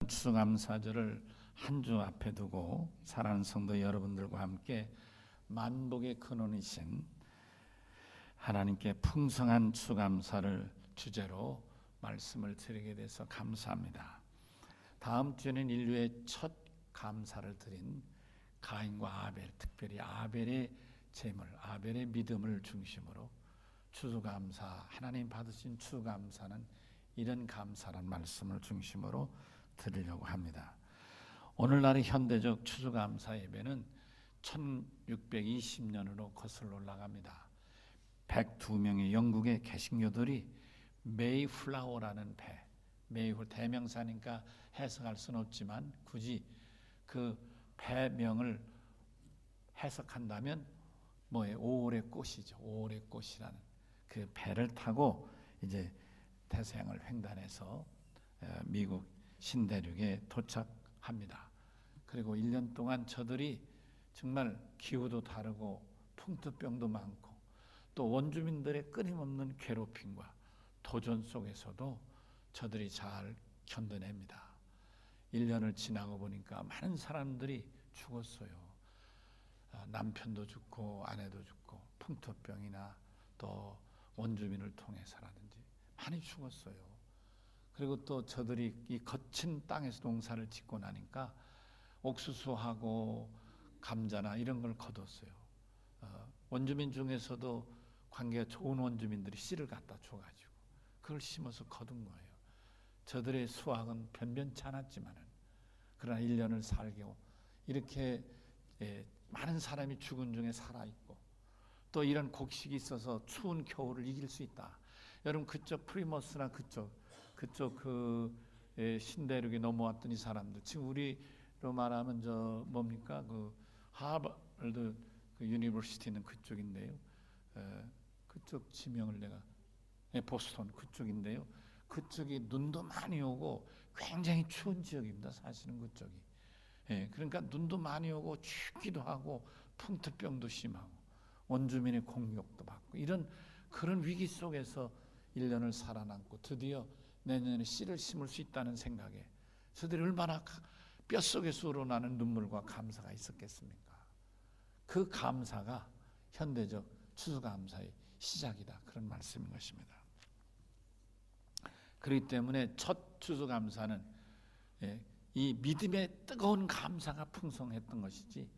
추수감사절을 한 주 앞에 두고 사랑하는 성도 여러분들과 함께 만복의 근원이신 하나님께 풍성한 추수감사를 주제로 말씀을 드리게 돼서 감사합니다. 다음 주에는 인류의 첫 감사를 드린 가인과 아벨, 특별히 아벨의 제물, 아벨의 믿음을 중심으로 추수감사, 하나님 받으신 추수감사는 이런 감사란 말씀을 중심으로 드리려고 합니다. 오늘날의 현대적 추수감사 예배는 1620년으로 거슬러 올라갑니다. 102명의 영국의 개신교들이 메이플라워라는 배, 메이플 대명사니까 해석할 수는 없지만 굳이 그 배명을 해석한다면 뭐예요? 5월의 꽃이죠. 5월의 꽃이라는 그 배를 타고 이제 태평양을 횡단해서 미국 신대륙에 도착합니다. 그리고 1년 동안 저들이 정말 기후도 다르고 풍토병도 많고 또 원주민들의 끊임없는 괴롭힘과 도전 속에서도 저들이 잘 견뎌냅니다. 1년을 지나고 보니까 많은 사람들이 죽었어요. 남편도 죽고 아내도 죽고 풍토병이나 또 원주민을 통해서라든지 많이 죽었어요. 그리고 또 저들이 이 거친 땅에서 농사를 짓고 나니까 옥수수하고 감자나 이런 걸 거뒀어요. 원주민 중에서도 관계가 좋은 원주민들이 씨를 갖다 줘가지고 그걸 심어서 거둔 거예요. 저들의 수확은 변변치 않았지만은 그러나 1년을 살고 이렇게 많은 사람이 죽은 중에 살아있고 또 이런 곡식이 있어서 추운 겨울을 이길 수 있다. 여러분 그쪽 프리머스나 그쪽 그 신대륙에 넘어왔던 이 사람들 지금 우리로 말하면 저 뭡니까 그 하버드 그 유니버시티는 그쪽인데요. 그쪽 지명을 내가 보스턴 그쪽인데요. 그쪽이 눈도 많이 오고 굉장히 추운 지역입니다. 사실은 그쪽이. 그러니까 눈도 많이 오고 춥기도 하고 풍토병도 심하고 원주민의 공격도 받고 이런 그런 위기 속에서 1년을 살아남고 드디어 내년에 씨를 심을 수 있다는 생각에 저들이 얼마나 뼛속에서 우러나는 눈물과 감사가 있었겠습니까? 그 감사가 현대적 추수감사의 시작이다. 그런 말씀인 것입니다. 그렇기 때문에 첫 추수감사는 이 믿음의 뜨거운 감사가 풍성했던 것이지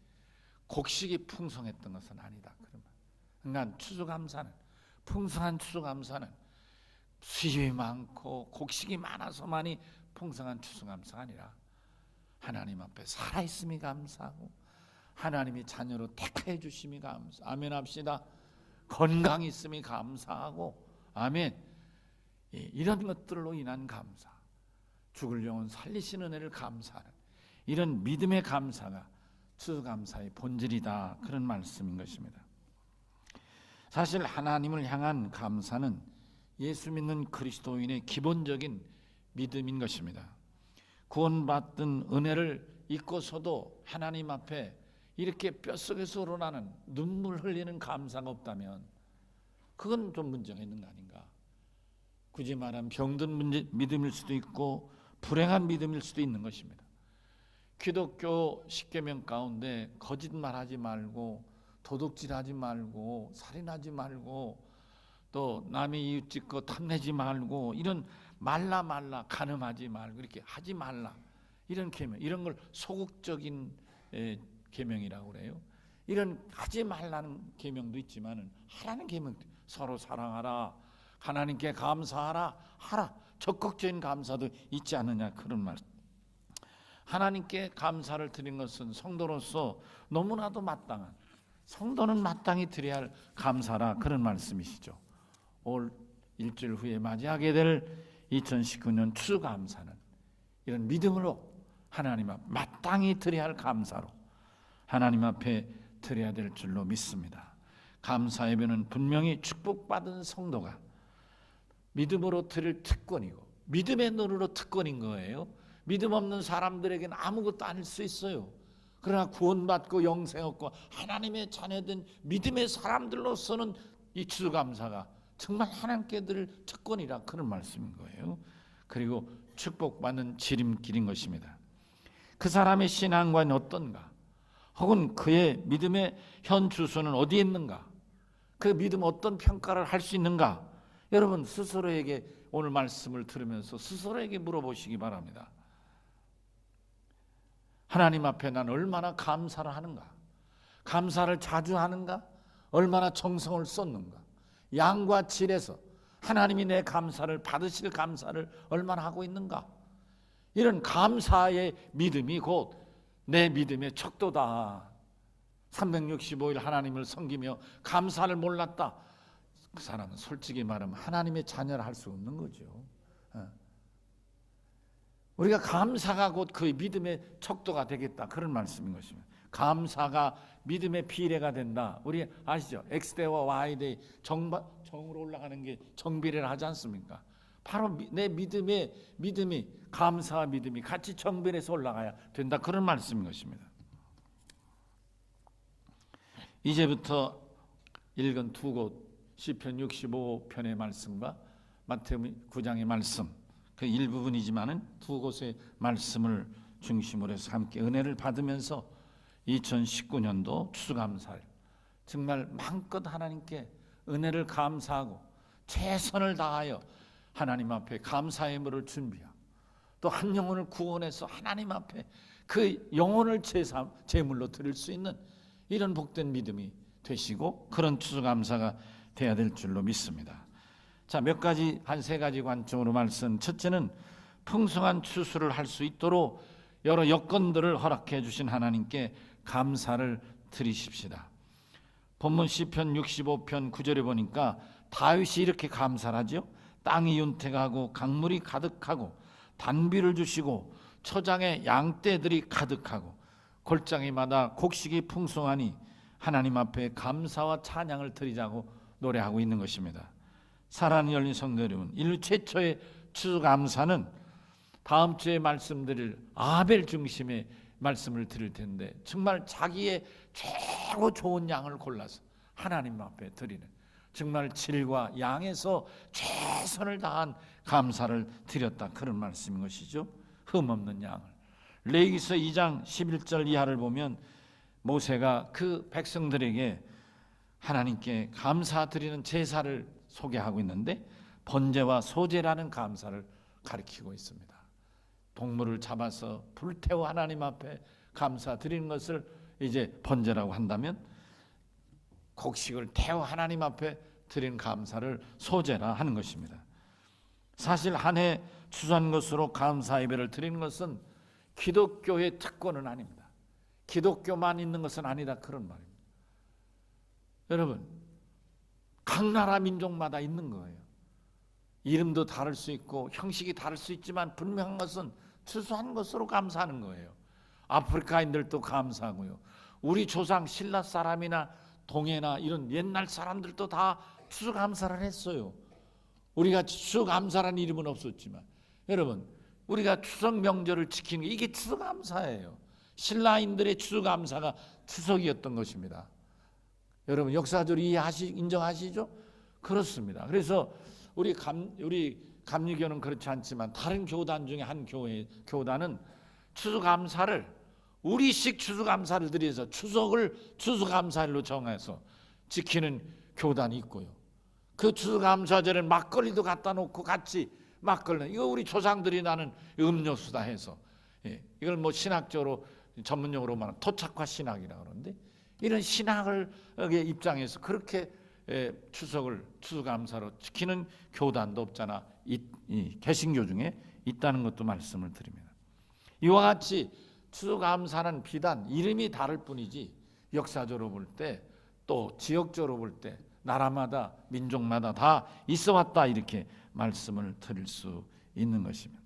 곡식이 풍성했던 것은 아니다. 그러니까 추수감사는 풍성한 추수감사는 수입이 많고 곡식이 많아서만이 풍성한 추수감사가 아니라 하나님 앞에 살아있음이 감사하고 하나님이 자녀로 택해 주심이 감사. 아멘 합시다. 건강이 있음이 감사하고 아멘. 이런 것들로 인한 감사, 죽을 영혼 살리시는 은혜를 감사하는 이런 믿음의 감사가 추수감사의 본질이다. 그런 말씀인 것입니다. 사실 하나님을 향한 감사는 예수 믿는 그리스도인의 기본적인 믿음인 것입니다. 구원받은 은혜를 잊고서도 하나님 앞에 이렇게 뼛속에서 우러나는 눈물 흘리는 감사가 없다면 그건 좀 문제가 있는 거 아닌가. 굳이 말하면 병든 믿음일 수도 있고 불행한 믿음일 수도 있는 것입니다. 기독교 10계명 가운데 거짓말하지 말고 도둑질하지 말고 살인하지 말고 또 남의 이웃집 거 탐내지 말고 이런 말라 간음하지 말고 이렇게 하지 말라 이런 계명, 이런 걸 소극적인 계명이라고 그래요. 이런 하지 말라는 계명도 있지만은 하라는 계명, 서로 사랑하라, 하나님께 감사하라, 하라. 적극적인 감사도 있지 않느냐 그런 말. 하나님께 감사를 드린 것은 성도로서 너무나도 마땅한, 성도는 마땅히 드려야 할 감사라 그런 말씀이시죠. 올 일주일 후에 맞이하게 될 2019년 추수감사는 이런 믿음으로 하나님 앞 마땅히 드려야 할 감사로 하나님 앞에 드려야 될 줄로 믿습니다. 감사 예배는 분명히 축복받은 성도가 믿음으로 드릴 특권이고 믿음의 눈으로 특권인 거예요. 믿음 없는 사람들에게는 아무것도 아닐 수 있어요. 그러나 구원받고 영생 얻고 하나님의 자녀된 믿음의 사람들로서는 이 추수감사가 정말 하나님께 드릴 특권이라 그런 말씀인 거예요. 그리고 축복받는 지름길인 것입니다. 그 사람의 신앙관이 어떤가? 혹은 그의 믿음의 현 주소는 어디에 있는가? 그 믿음 어떤 평가를 할 수 있는가? 여러분 스스로에게 오늘 말씀을 들으면서 스스로에게 물어보시기 바랍니다. 하나님 앞에 난 얼마나 감사를 하는가? 감사를 자주 하는가? 얼마나 정성을 쏟는가? 양과 질에서 하나님이 내 감사를 받으실 감사를 얼마나 하고 있는가? 이런 감사의 믿음이 곧 내 믿음의 척도다. 365일 하나님을 섬기며 감사를 몰랐다. 그 사람은 솔직히 말하면 하나님의 자녀를 할 수 없는 거죠. 우리가 감사가 곧 그 믿음의 척도가 되겠다, 그런 말씀인 것입니다. 감사가 믿음의 비례가 된다. 우리 아시죠? X대와 Y대 정으로 올라가는 게 정비례를 하지 않습니까? 바로 내 믿음이 감사와 믿음이 같이 정비례해서 올라가야 된다, 그런 말씀인 것입니다. 이제부터 읽은 두 곳 시편 65편의 말씀과 마태복음 9장의 말씀, 그 일부분이지만은 두 곳의 말씀을 중심으로 해서 함께 은혜를 받으면서 2019년도 추수감사를 정말 마음껏 하나님께 은혜를 감사하고 최선을 다하여 하나님 앞에 감사의 물을 준비하고 또 한 영혼을 구원해서 하나님 앞에 그 영혼을 제물로 드릴 수 있는 이런 복된 믿음이 되시고 그런 추수감사가 돼야 될 줄로 믿습니다. 자, 몇 가지, 한 세 가지 관점으로 말씀. 첫째는 풍성한 추수를 할 수 있도록 여러 여건들을 허락해 주신 하나님께 감사를 드리십시다. 본문 시편 65편 9절에 보니까 다윗이 이렇게 감사를 하죠. 땅이 윤택하고 강물이 가득하고 단비를 주시고 초장에 양떼들이 가득하고 골짜기마다 곡식이 풍성하니 하나님 앞에 감사와 찬양을 드리자고 노래하고 있는 것입니다. 사랑하는 열린 성도 여러분, 인류 최초의 추수감사는 다음 주에 말씀드릴 아벨 중심의 말씀을 드릴 텐데 정말 자기의 최고 좋은 양을 골라서 하나님 앞에 드리는 정말 질과 양에서 최선을 다한 감사를 드렸다, 그런 말씀인 것이죠. 흠없는 양을. 레위기서 2장 11절 이하를 보면 모세가 그 백성들에게 하나님께 감사드리는 제사를 소개하고 있는데 번제와 소제라는 감사를 가리키고 있습니다. 동물을 잡아서 불태워 하나님 앞에 감사드리는 것을 이제 번제라고 한다면 곡식을 태워 하나님 앞에 드리는 감사를 소제라 하는 것입니다. 사실 한 해 추수한 것으로 감사 예배를 드리는 것은 기독교의 특권은 아닙니다. 기독교만 있는 것은 아니다, 그런 말입니다. 여러분, 각 나라 민족마다 있는 거예요. 이름도 다를 수 있고 형식이 다를 수 있지만 분명한 것은 추수한 것으로 감사하는 거예요. 아프리카인들도 감사하고요. 우리 조상 신라 사람이나 동해나 이런 옛날 사람들도 다 추수감사를 했어요. 우리가 추수감사라는 이름은 없었지만 여러분, 우리가 추석 명절을 지키는 게 이게 추수감사예요. 신라인들의 추수감사가 추석이었던 것입니다. 여러분 역사적으로 인정하시죠? 그렇습니다. 그래서 우리 감리교는 그렇지 않지만 다른 교단 중에 한 교단은 추수감사를 우리식 추수감사를 드려서 추석을 추수감사일로 정해서 지키는 교단이 있고요. 그 추수감사절에 막걸리도 갖다 놓고 같이 막걸리, 이거 우리 조상들이 나는 음료수다 해서 이걸 뭐 신학적으로 전문용어로 말하면 토착화 신학이라고 그러는데 이런 신학을 입장에서 그렇게 추석을 추수감사로 지키는 교단도 없잖아. 이 개신교 중에 있다는 것도 말씀을 드립니다. 이와 같이 추수감사는 비단 이름이 다를 뿐이지 역사적으로 볼 때 또 지역적으로 볼 때 나라마다 민족마다 다 있어 왔다, 이렇게 말씀을 드릴 수 있는 것입니다.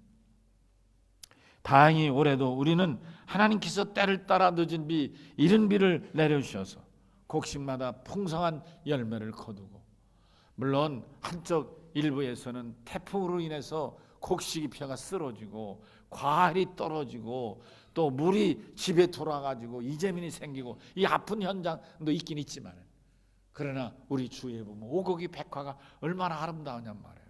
다행히 올해도 우리는 하나님께서 때를 따라 늦은 비 이른 비를 내려주셔서 곡식마다 풍성한 열매를 거두고, 물론 한쪽 일부에서는 태풍으로 인해서 곡식이 펴가 쓰러지고 과일이 떨어지고 또 물이 집에 돌아가지고 이재민이 생기고 이 아픈 현장도 있긴 있지만, 그러나 우리 주위에 보면 오곡이 백화가 얼마나 아름다우냔 말이에요.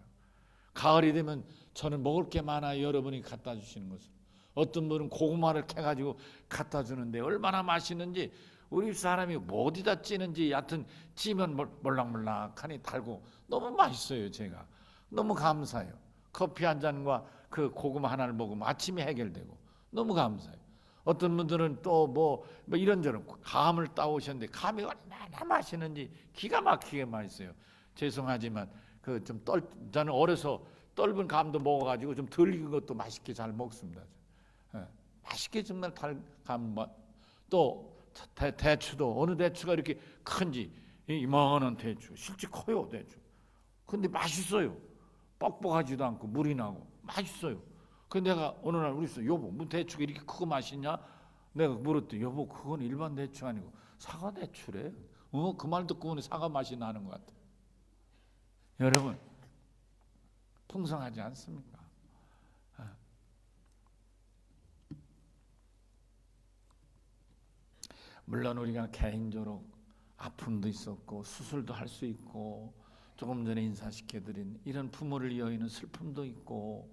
가을이 되면 저는 먹을 게 많아요. 여러분이 갖다 주시는 것을. 어떤 분은 고구마를 캐가지고 갖다 주는데 얼마나 맛있는지, 우리 사람이 뭐 어디다 찌는지 여하튼 찌면 몰락몰락하니 달고 너무 맛있어요. 제가 너무 감사해요. 커피 한 잔과 그 고구마 하나를 먹으면 아침이 해결되고 너무 감사해요. 어떤 분들은 또 뭐 이런저런 감을 따오셨는데 감이 얼마나 맛있는지 기가 막히게 맛있어요. 죄송하지만 저는 어려서 떫은 감도 먹어가지고 좀 덜 익은 것도 맛있게 잘 먹습니다. 맛있게 정말 달감. 또 대추도 어느 대추가 이렇게 큰지, 이만한 대추 실제 커요 대추. 근데 맛있어요. 뻑뻑하지도 않고 물이 나고 맛있어요. 근데 내가 어느 날 우리 여보 뭐 대추가 이렇게 크고 맛있냐? 내가 물었더니 여보 그건 일반 대추 아니고 사과 대추래. 그 말 듣고 보니 사과 맛이 나는 것 같아. 여러분 풍성하지 않습니까? 물론 우리가 개인적으로 아픔도 있었고 수술도 할 수 있고 조금 전에 인사시켜드린 이런 부모를 이어있는 슬픔도 있고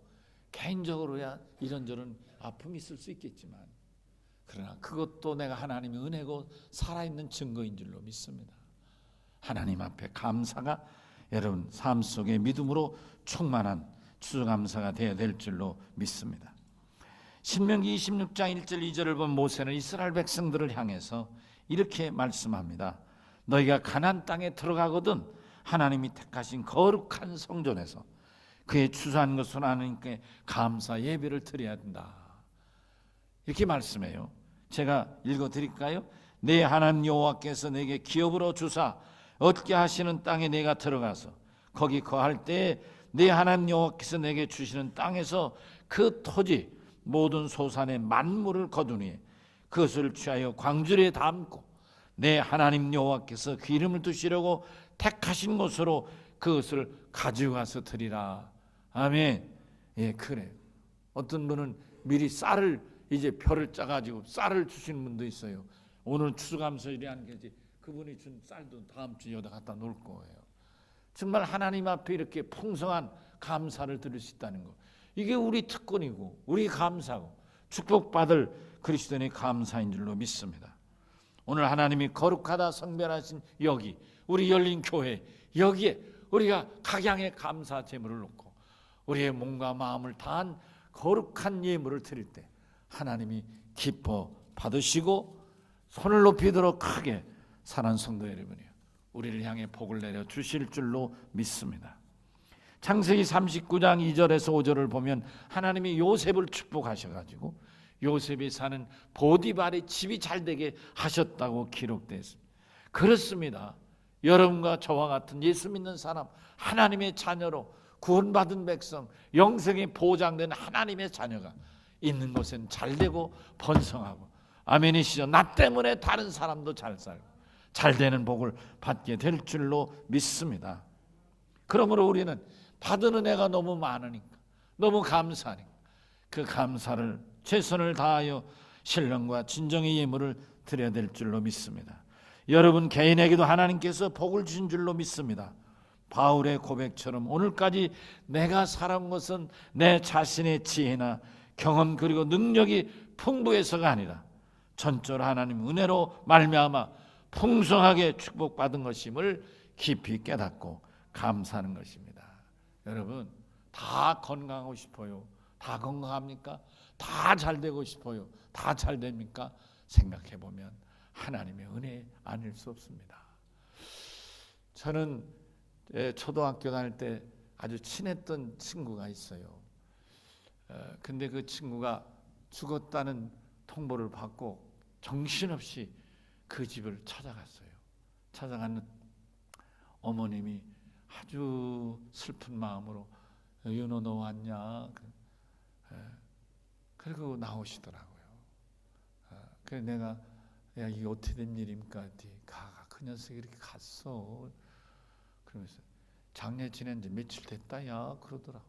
개인적으로야 이런저런 아픔이 있을 수 있겠지만, 그러나 그것도 내가 하나님의 은혜고 살아있는 증거인 줄로 믿습니다. 하나님 앞에 감사가 여러분 삶 속에 믿음으로 충만한 추수감사가 되어야 될 줄로 믿습니다. 신명기 26장 1절 2절을 본 모세는 이스라엘 백성들을 향해서 이렇게 말씀합니다. 너희가 가나안 땅에 들어가거든 하나님이 택하신 거룩한 성전에서 그의 추수한 것으로 하나님께 감사 예배를 드려야 한다. 이렇게 말씀해요. 제가 읽어드릴까요? 내 하나님 여호와께서 내게 기업으로 주사 얻게 하시는 땅에 내가 들어가서 거기 거할 때에 내 하나님 여호와께서 내게 주시는 땅에서 그 토지 모든 소산의 만물을 거두니 그것을 취하여 광주리에 담고 내 하나님 여호와께서 그 이름을 두시려고 택하신 곳으로 그것을 가져가서 드리라. 아멘. 예, 그래요. 어떤 분은 미리 쌀을 이제 별을 짜가지고 쌀을 주시는 분도 있어요. 오늘 추수감사일이 하는 게 그분이 준 쌀도 다음 주에 여기다 갖다 놓을 거예요. 정말 하나님 앞에 이렇게 풍성한 감사를 드릴 수 있다는 거, 이게 우리 특권이고 우리 감사고 축복받을 그리스도인의 감사인 줄로 믿습니다. 오늘 하나님이 거룩하다 성별하신 여기 우리 열린 교회, 여기에 우리가 각양의 감사 제물을 놓고 우리의 몸과 마음을 다한 거룩한 예물을 드릴 때 하나님이 기뻐 받으시고 손을 높이도록 크게 사랑하는 성도 여러분이요, 우리를 향해 복을 내려 주실 줄로 믿습니다. 창세기 39장 2절에서 5절을 보면 하나님이 요셉을 축복하셔가지고 요셉이 사는 보디발의 집이 잘되게 하셨다고 기록되어 있습니다. 그렇습니다. 여러분과 저와 같은 예수 믿는 사람, 하나님의 자녀로 구원받은 백성, 영생이 보장된 하나님의 자녀가 있는 곳엔 잘되고 번성하고, 아멘이시죠? 나 때문에 다른 사람도 잘 살고 잘되는 복을 받게 될 줄로 믿습니다. 그러므로 우리는 받은 은혜가 너무 많으니까, 너무 감사하니까 그 감사를 최선을 다하여 신령과 진정의 예물을 드려야 될 줄로 믿습니다. 여러분 개인에게도 하나님께서 복을 주신 줄로 믿습니다. 바울의 고백처럼 오늘까지 내가 살아온 것은 내 자신의 지혜나 경험 그리고 능력이 풍부해서가 아니라 전적으로 하나님 은혜로 말미암아 풍성하게 축복받은 것임을 깊이 깨닫고 감사하는 것입니다. 여러분 다 건강하고 싶어요? 다 건강합니까? 다 잘되고 싶어요? 다 잘됩니까? 생각해보면 하나님의 은혜 아닐 수 없습니다. 저는 초등학교 다닐 때 아주 친했던 친구가 있어요. 근데 그 친구가 죽었다는 통보를 받고 정신없이 그 집을 찾아갔어요. 찾아가는 어머님이 아주 슬픈 마음으로 윤호 너 왔냐? 그리고 나오시더라고요. 그래서 내가 야 이게 어떻게 된 일입니까? 그 녀석이 이렇게 갔어. 그러면서 장례 지낸 지 며칠 됐다 야 그러더라고.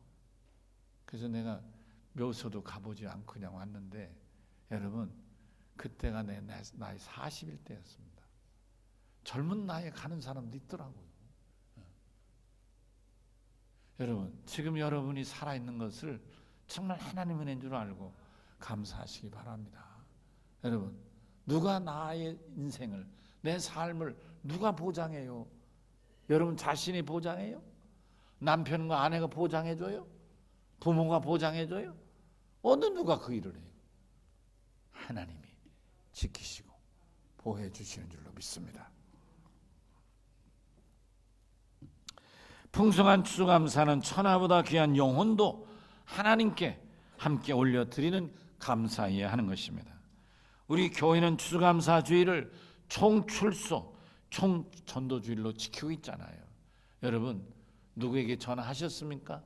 그래서 내가 묘소도 가보지 않고 그냥 왔는데 여러분 그때가 내 나이 40일 때였습니다. 젊은 나이에 가는 사람도 있더라고요. 여러분, 지금 여러분이 살아있는 것을 정말 하나님 은혜인 줄 알고 감사하시기 바랍니다. 여러분, 누가 나의 인생을, 내 삶을 누가 보장해요? 여러분 자신이 보장해요? 남편과 아내가 보장해줘요? 부모가 보장해줘요? 어느 누가 그 일을 해요? 하나님이 지키시고 보호해 주시는 줄로 믿습니다. 풍성한 추수감사는 천하보다 귀한 영혼도 하나님께 함께 올려드리는 감사해야 하는 것입니다. 우리 교회는 추수감사주의를 총출소, 총전도주의로 지키고 있잖아요. 여러분, 누구에게 전화하셨습니까?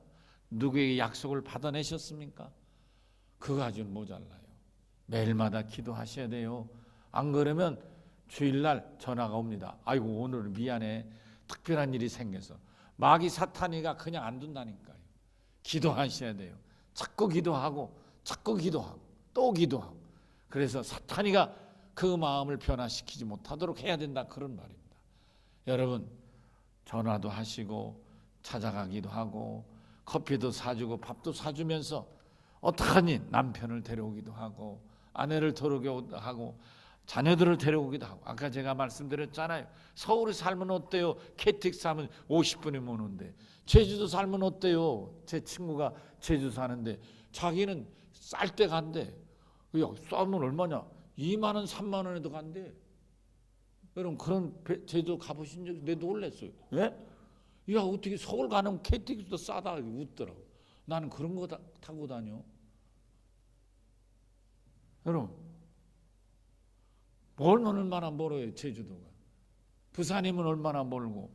누구에게 약속을 받아내셨습니까? 그거 가지고는 모자라요. 매일마다 기도하셔야 돼요. 안 그러면 주일날 전화가 옵니다. 아이고, 오늘은 미안해, 특별한 일이 생겨서. 마귀 사탄이가 그냥 안 둔다니까요. 기도하셔야 돼요. 자꾸 기도하고 또 기도하고. 그래서 사탄이가 그 마음을 변화시키지 못하도록 해야 된다, 그런 말입니다. 여러분, 전화도 하시고 찾아가기도 하고 커피도 사주고 밥도 사주면서 어떡하니 남편을 데려오기도 하고 아내를 데려오기도 하고 자녀들을 데려오기도 하고. 아까 제가 말씀드렸잖아요. 서울에 살면 어때요? KTX 사면 50분이면 오는데. 제주도 살면 어때요? 제 친구가 제주 사는데 자기는 쌀 때 간대. 야, 싸면 얼마냐? 2만 원, 3만 원에도 간대. 여러분, 그런 제주도 가보신 적? 내가 놀랐어요. 왜? 야, 어떻게 서울 가는 KTX도 싸다 웃더라고. 나는 그런 거 타고 다녀. 여러분, 멀면 얼마나 멀어요, 제주도가. 부산이면 얼마나 멀고.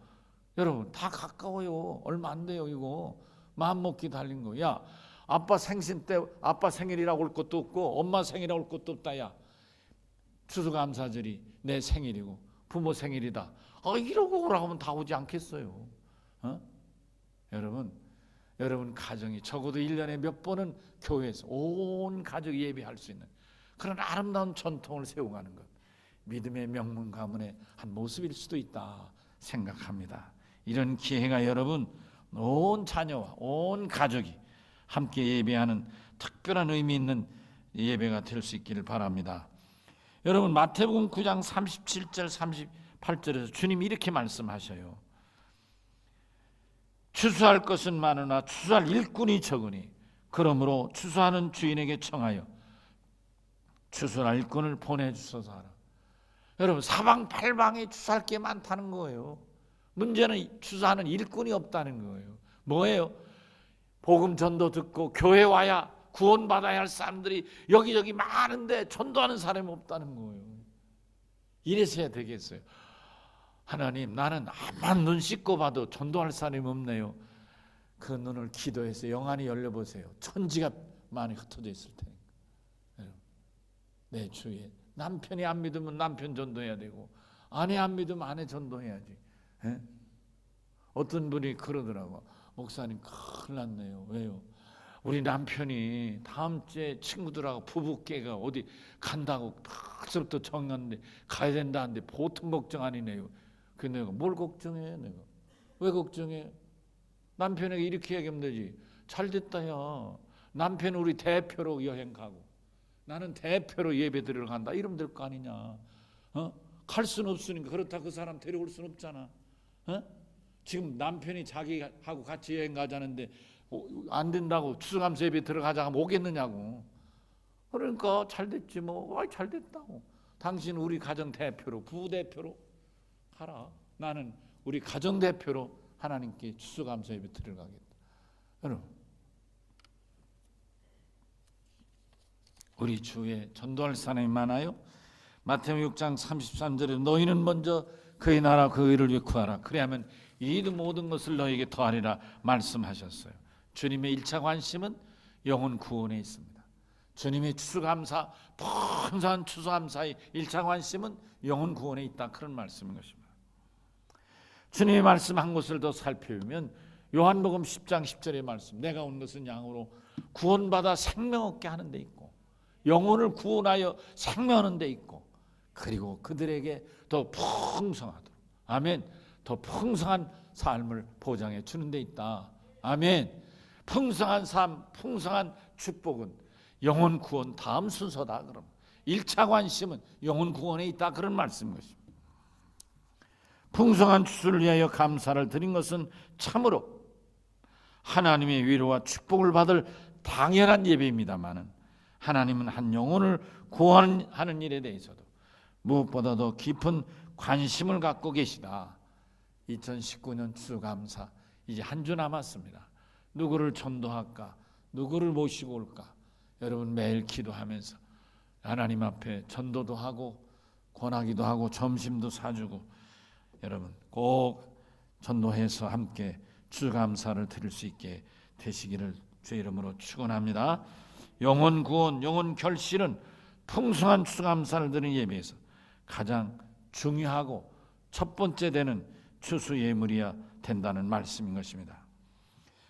여러분, 다 가까워요. 얼마 안 돼요, 이거. 마음먹기 달린 거. 야, 아빠 생신 때 아빠 생일이라고 올 것도 없고 엄마 생일이라고 올 것도 없다. 야, 추수감사절이 내 생일이고 부모 생일이다. 이러고 오라고 하면 다 오지 않겠어요? 여러분 가정이 적어도 1년에 몇 번은 교회에서 온 가족이 예배할 수 있는 그런 아름다운 전통을 세워가는 것, 믿음의 명문 가문의 한 모습일 수도 있다 생각합니다. 이런 기회가 여러분 온 자녀와 온 가족이 함께 예배하는 특별한 의미 있는 예배가 될 수 있기를 바랍니다. 여러분, 마태복음 9장 37절 38절에서 주님이 이렇게 말씀하셔요. 추수할 것은 많으나 추수할 일꾼이 적으니 그러므로 추수하는 주인에게 청하여 추수할 일꾼을 보내주소서 하라. 여러분, 사방팔방에 추수할 게 많다는 거예요. 문제는 추수하는 일꾼이 없다는 거예요. 뭐예요? 복음 전도 듣고 교회 와야 구원받아야 할 사람들이 여기저기 많은데 전도하는 사람이 없다는 거예요. 이래서야 되겠어요. 하나님, 나는 암만 눈 씻고 봐도 전도할 사람이 없네요. 그 눈을 기도해서 영안이 열려보세요. 천지가 많이 흩어져 있을 테니까. 내 주위에 남편이 안 믿으면 남편 전도해야 되고 아내 안 믿으면 아내 전도해야지. 에? 어떤 분이 그러더라고. 목사님, 큰일 났네요. 왜요? 우리 남편이 다음 주에 친구들하고 부부께가 어디 간다고 벌써부터 정했는데 가야 된다는데 보통 걱정 아니네요. 그 내가 뭘 걱정해? 내가 왜 걱정해? 남편에게 이렇게 얘기하면 되지. 잘 됐다, 야. 남편은 우리 대표로 여행 가고 나는 대표로 예배 드리러 간다. 이러면 될 거 아니냐? 갈 수는 없으니까. 그렇다 그 사람 데려올 수는 없잖아. 지금 남편이 자기하고 같이 여행 가자는데 안 된다고 추수감사 예배 들어가자 하면 오겠느냐고. 그러니까 잘 됐지 뭐. 잘 됐다고. 당신 우리 가정 대표로, 부대표로 가라. 나는 우리 가정 대표로 하나님께 추수감사 예배 들어가겠다. 여러분, 우리 주위에 전도할 사람이 많아요. 마태복음 6장 33절에 너희는 먼저 그의 나라 그 의를 위해 구하라. 그래야면 이 모든 것을 너에게 더하리라 말씀하셨어요. 주님의 1차 관심은 영혼 구원에 있습니다. 주님의 추수감사, 풍성한 추수감사의 1차 관심은 영혼 구원에 있다, 그런 말씀인 것입니다. 주님의 말씀한 것을 더 살펴보면 요한복음 10장 10절의 말씀, 내가 온 것은 양으로 구원받아 생명 얻게 하는 데 있고 영혼을 구원하여 생명하는 데 있고 그리고 그들에게 더 풍성하도록, 아멘, 더 풍성한 삶을 보장해 주는 데 있다. 아멘. 풍성한 삶, 풍성한 축복은 영혼 구원 다음 순서다. 그럼 1차 관심은 영혼 구원에 있다, 그런 말씀인 것입니다. 풍성한 추수를 위하여 감사를 드린 것은 참으로 하나님의 위로와 축복을 받을 당연한 예배입니다마는 하나님은 한 영혼을 구원하는 일에 대해서도 무엇보다도 깊은 관심을 갖고 계시다. 2019년 추수감사 이제 한 주 남았습니다. 누구를 전도할까? 누구를 모시고 올까? 여러분 매일 기도하면서 하나님 앞에 전도도 하고 권하기도 하고 점심도 사주고 여러분 꼭 전도해서 함께 추수감사를 드릴 수 있게 되시기를 주의 이름으로 축원합니다. 영혼 구원, 영혼 결실은 풍성한 추수감사를 드리는 예배에서 가장 중요하고 첫 번째 되는 추수 예물이야 된다는 말씀인 것입니다.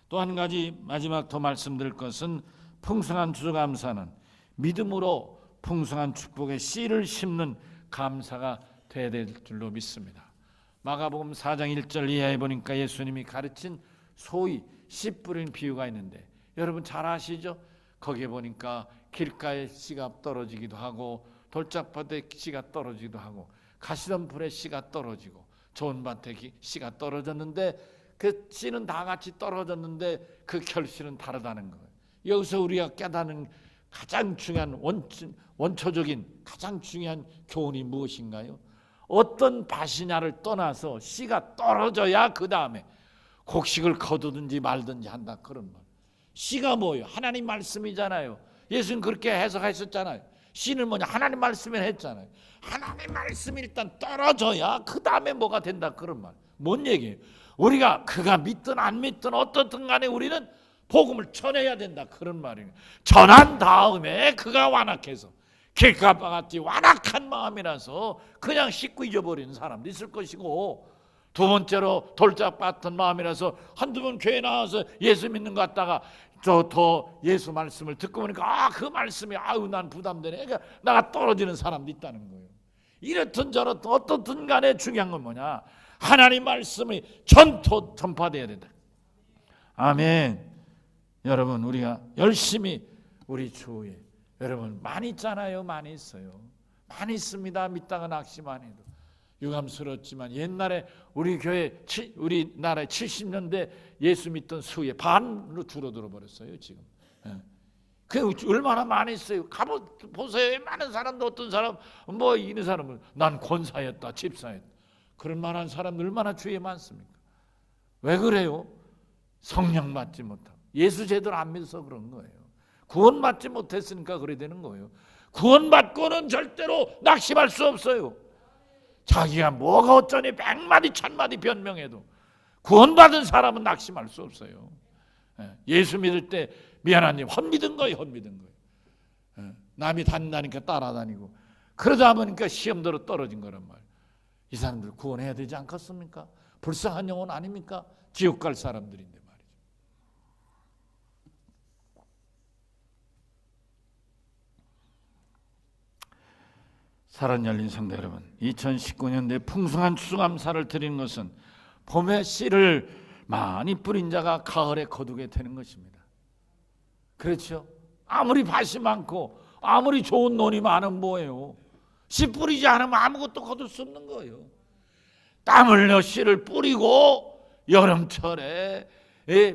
또 한 가지 마지막 더 말씀드릴 것은 풍성한 추수감사는 믿음으로 풍성한 축복의 씨를 심는 감사가 되어야 될 줄로 믿습니다. 마가복음 4장 1절 이하에 보니까 예수님이 가르친 소위 씨 뿌린 비유가 있는데 여러분 잘 아시죠? 거기에 보니까 길가에 씨가 떨어지기도 하고 돌짝밭에 씨가 떨어지기도 하고 가시던 풀에 씨가 떨어지고 좋은 밭에 씨가 떨어졌는데 그 씨는 다 같이 떨어졌는데 그 결실은 다르다는 거예요. 여기서 우리가 깨닫는 가장 중요한 원초적인 가장 중요한 교훈이 무엇인가요? 어떤 밭이냐를 떠나서 씨가 떨어져야 그 다음에 곡식을 거두든지 말든지 한다, 그런 말. 씨가 뭐예요? 하나님 말씀이잖아요. 예수님 그렇게 해석하셨잖아요. 씨는 뭐냐? 하나님 말씀을 했잖아요. 하나님 말씀이 일단 떨어져야 그 다음에 뭐가 된다, 그런 말. 뭔 얘기예요? 우리가 그가 믿든 안 믿든 어떻든 간에 우리는 복음을 전해야 된다, 그런 말이에요. 전한 다음에 그가 완악해서 길가와 같이 완악한 마음이라서 그냥 씻고 잊어버리는 사람도 있을 것이고, 두 번째로 돌짝 받던 마음이라서 한두 번 교회 나와서 예수 믿는 것 같다가 더 예수 말씀을 듣고 보니까 그 말씀이 난 부담되네, 그러니까 나가 떨어지는 사람도 있다는 거예요. 이렇든 저렇든 어떻든 간에 중요한 건 뭐냐? 하나님 말씀이 전파되어야 된다. 아멘. 여러분 우리가 열심히 우리 주에 여러분 많이 있잖아요. 많이 있어요. 많이 있습니다. 믿다가 낙심만 해도. 유감스럽지만 옛날에 우리 교회 우리나라에 70년대 예수 믿던 수의 반으로 줄어들어 버렸어요. 지금. 그 얼마나 많이 있어요. 가보세요. 많은 사람도 어떤 사람 뭐 이런 사람은 난 권사였다, 집사였다. 그런 만한 사람들 얼마나 주위에 많습니까? 왜 그래요? 성령 받지 못하고 예수 제대로 안 믿어서 그런 거예요. 구원받지 못했으니까 그래 되는 거예요. 구원받고는 절대로 낙심할 수 없어요. 자기가 뭐가 어쩌니 100마디 1000마디 변명해도 구원받은 사람은 낙심할 수 없어요. 예수 믿을 때 미안하님 헛믿은 거예요. 헛믿은 거예요. 남이 다닌다니까 따라다니고 그러다 보니까 시험대로 떨어진 거란 말이에요. 이 사람들 구원해야 되지 않겠습니까? 불쌍한 영혼 아닙니까? 지옥 갈 사람들인데 말이죠. 사랑 열린 성도 여러분, 2019년도에 풍성한 추수감사를 드리는 것은 봄에 씨를 많이 뿌린 자가 가을에 거두게 되는 것입니다. 그렇죠? 아무리 밭이 많고 아무리 좋은 논이 많으면 뭐예요? 씨 뿌리지 않으면 아무것도 거둘 수 없는 거예요. 땀 흘려 씨를 뿌리고 여름철에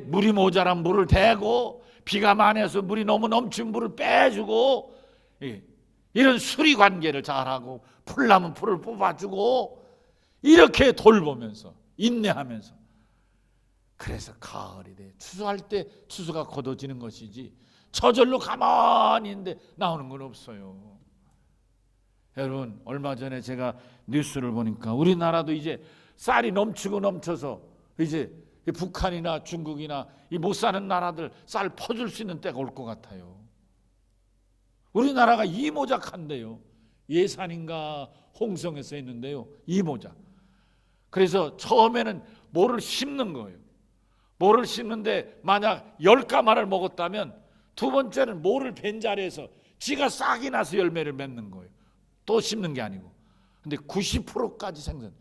물이 모자란 물을 대고 비가 많이 해서 물이 너무 넘친 물을 빼주고 이런 수리 관계를 잘하고 풀나면 풀을 뽑아주고 이렇게 돌보면서 인내하면서 그래서 가을이 돼. 추수할 때 추수가 거둬지는 것이지 저절로 가만히 있는데 나오는 건 없어요. 여러분 얼마 전에 제가 뉴스를 보니까 우리나라도 이제 쌀이 넘치고 넘쳐서 이제 북한이나 중국이나 이 못 사는 나라들 쌀 퍼줄 수 있는 때가 올 것 같아요. 우리나라가 이모작한데요. 예산인가 홍성에서 했는데요. 이모작. 그래서 처음에는 모를 심는 거예요. 모를 심는데 만약 10가마를 먹었다면 두 번째는 모를 벤 자리에서 지가 싹이 나서 열매를 맺는 거예요. 또 심는 게 아니고. 근데 90%까지 생산.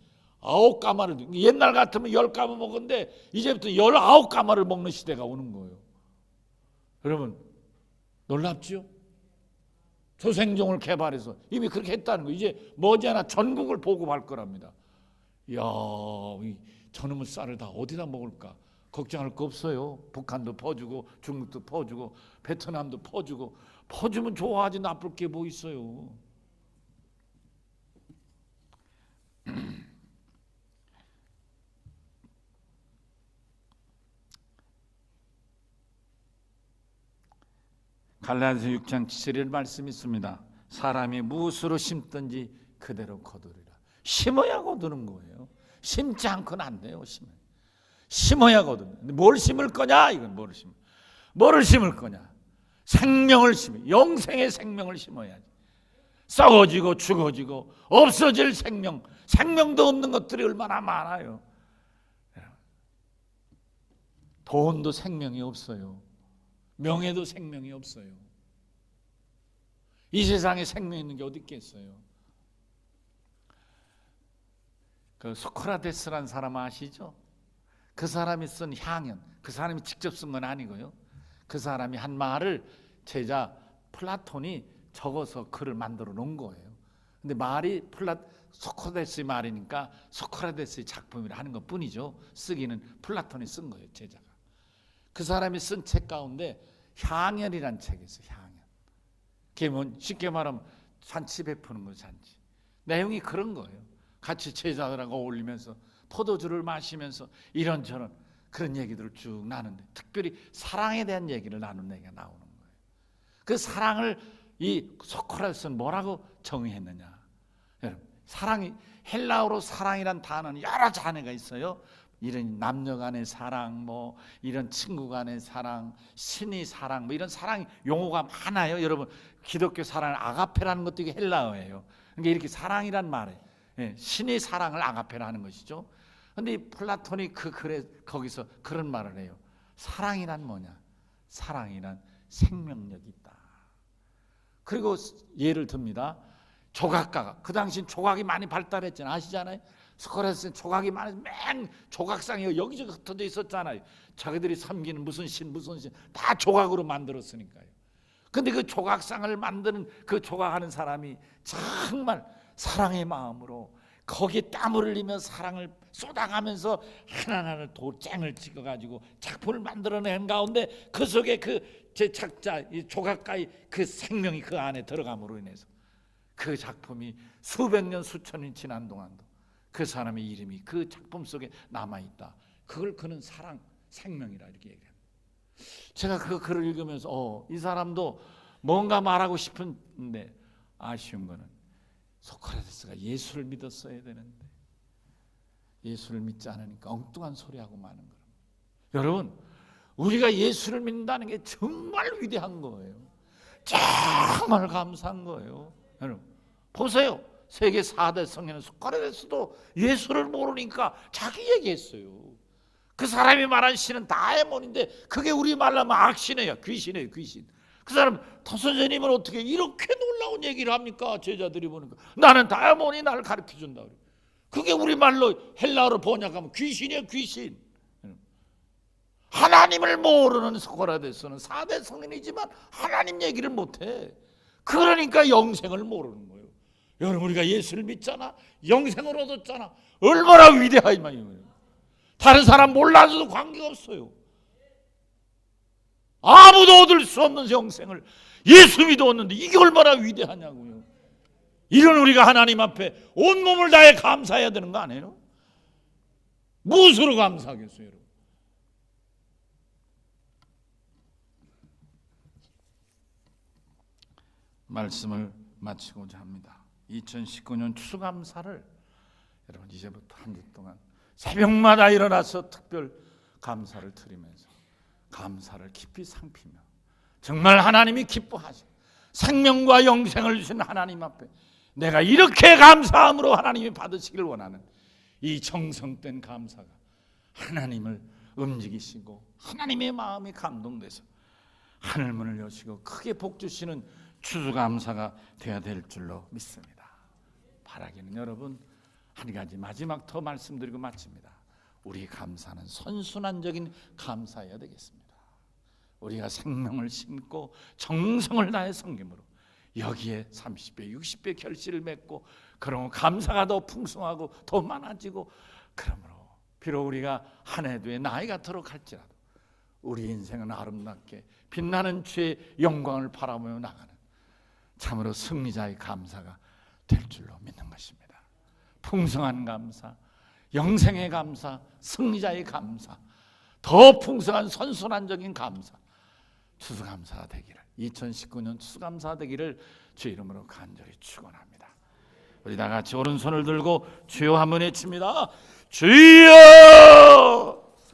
9가마를, 옛날 같으면 10가마 먹었는데 이제부터 19가마를 먹는 시대가 오는 거예요. 여러분 놀랍지요? 조생종을 개발해서 이미 그렇게 했다는 거. 이제 머지않아 전국을 보급할 거랍니다. 이야, 저놈의 쌀을 다 어디다 먹을까? 걱정할 거 없어요. 북한도 퍼주고 중국도 퍼주고 베트남도 퍼주고. 퍼주면 좋아하지 나쁠 게 뭐 있어요. 갈라디아서 6장 7절 말씀이 있습니다. 사람이 무엇으로 심든지 그대로 거두리라. 심어야 거두는 거예요. 심지 않고는 안 돼요. 심어야 거두는. 근데 뭘 심을 거냐? 이건 뭐를 심을 거냐? 생명을 심어. 영생의 생명을 심어야지. 썩어지고 죽어지고 없어질 생명도 없는 것들이 얼마나 많아요. 돈도 생명이 없어요. 명예도 생명이 없어요. 이 세상에 생명 있는 게 어디 있겠어요? 그 소크라테스라는 사람 아시죠? 그 사람이 쓴 향연, 그 사람이 직접 쓴 건 아니고요. 그 사람이 한 말을 제자 플라톤이 적어서 글을 만들어 놓은 거예요. 근데 말이 소크라테스의 말이니까 소크라테스의 작품이라 하는 것 뿐이죠. 쓰기는 플라톤이 쓴 거예요, 제자가. 그 사람이 쓴 책 가운데 향연이라는 책이 있어요. 향연. 그게 뭐 쉽게 말하면 잔치 베푸는 거 잔치. 내용이 그런 거예요. 같이 제자들하고 어울리면서 포도주를 마시면서 이런저런 그런 얘기들을 쭉 나누는데 특별히 사랑에 대한 얘기를 나누는 얘기가 나오는 거예요. 그 사랑을 이 소크라테스는 뭐라고 정의했느냐? 여러분, 사랑이 헬라어로 사랑이란 단어는 여러 단어가 있어요. 이런 남녀 간의 사랑, 뭐 이런 친구 간의 사랑, 신의 사랑, 뭐 이런 사랑 용어가 많아요. 여러분 기독교 사랑을 아가페라는 것도 이게 헬라어예요. 그러니까 이렇게 사랑이란 말에 신의 사랑을 아가페라 하는 것이죠. 그런데 이 플라톤이 그 글에 거기서 그런 말을 해요. 사랑이란 뭐냐? 사랑이란 생명력이 있다. 그리고 예를 듭니다. 조각가가 그 당시 조각이 많이 발달했잖아요. 아시잖아요. 소크라테스는 조각이 많아서 맨 조각상이 여기저기 흩어져 있었잖아요. 자기들이 섬기는 무슨 신 다 조각으로 만들었으니까요. 근데 그 조각상을 만드는 그 조각하는 사람이 정말 사랑의 마음으로 거기에 땀을 흘리며 사랑을 쏟아가면서 하나하나 도장을 찍어가지고 작품을 만들어낸 가운데 그 속에 그 제 작자 이 조각가의 그 생명이 그 안에 들어감으로 인해서 그 작품이 수백 년 수천 년 지난 동안도 그 사람의 이름이 그 작품 속에 남아있다. 그걸 그는 사랑, 생명이라 이렇게 얘기합니다. 제가 그 글을 읽으면서 이 사람도 뭔가 말하고 싶은데 아쉬운 거는 소크라테스가 예수를 믿었어야 되는데 예수를 믿지 않으니까 엉뚱한 소리하고 마는 거예요. 여러분 우리가 예수를 믿는다는 게 정말 위대한 거예요. 정말 감사한 거예요. 여러분 보세요. 세계 4대 성인은 소크라테스도 예수를 모르니까 자기 얘기했어요. 그 사람이 말한 신은 다이아몬인데 그게 우리 말로 하면 악신이에요. 귀신이에요. 귀신. 그 사람 선생님은 어떻게 이렇게 놀라운 얘기를 합니까? 제자들이 보니까 나는 다이아몬이 나를 가르쳐준다. 그게 우리 말로 헬라어로 번역하면 귀신이에요. 귀신. 하나님을 모르는 소크라테스는 4대 성인이지만 하나님 얘기를 못해. 그러니까 영생을 모르는 거예요. 여러분 우리가 예수를 믿잖아. 영생을 얻었잖아. 얼마나 위대하이만요. 다른 사람 몰라서도 관계가 없어요. 아무도 얻을 수 없는 영생을 예수 믿어 얻는데 이게 얼마나 위대하냐고요. 이런 우리가 하나님 앞에 온몸을 다해 감사해야 되는 거 아니에요? 무엇으로 감사하겠어요, 여러분? 말씀을 마치고자 합니다. 2019년 추수감사를 여러분 이제부터 한 주 동안 새벽마다 일어나서 특별 감사를 드리면서 감사를 깊이 상피며 정말 하나님이 기뻐하시 생명과 영생을 주신 하나님 앞에 내가 이렇게 감사함으로 하나님이 받으시길 원하는 이 정성된 감사가 하나님을 움직이시고 하나님의 마음이 감동돼서 하늘문을 여시고 크게 복 주시는 추수감사가 되어야 될 줄로 믿습니다. 바라기는 여러분 한 가지 마지막 더 말씀드리고 마칩니다. 우리 감사는 선순환적인 감사여야 되겠습니다. 우리가 생명을 심고 정성을 다해 섬김으로 여기에 30배 60배 결실을 맺고, 그러면 감사가 더 풍성하고 더 많아지고, 그러므로 비록 우리가 한 해도의 나이가 들어갈지라도 우리 인생은 아름답게 빛나는 주의 영광을 바라보며 나가는 참으로 승리자의 감사가 될 줄로 믿는 것입니다. 풍성한 감사, 영생의 감사, 승리자의 감사, 더 풍성한 선순환적인 감사, 추수감사가 되기를, 2019년 추수감사 되기를 주 이름으로 간절히 축원합니다. 우리 다 같이 오른손을 들고 주여 한번 외칩니다. 주여!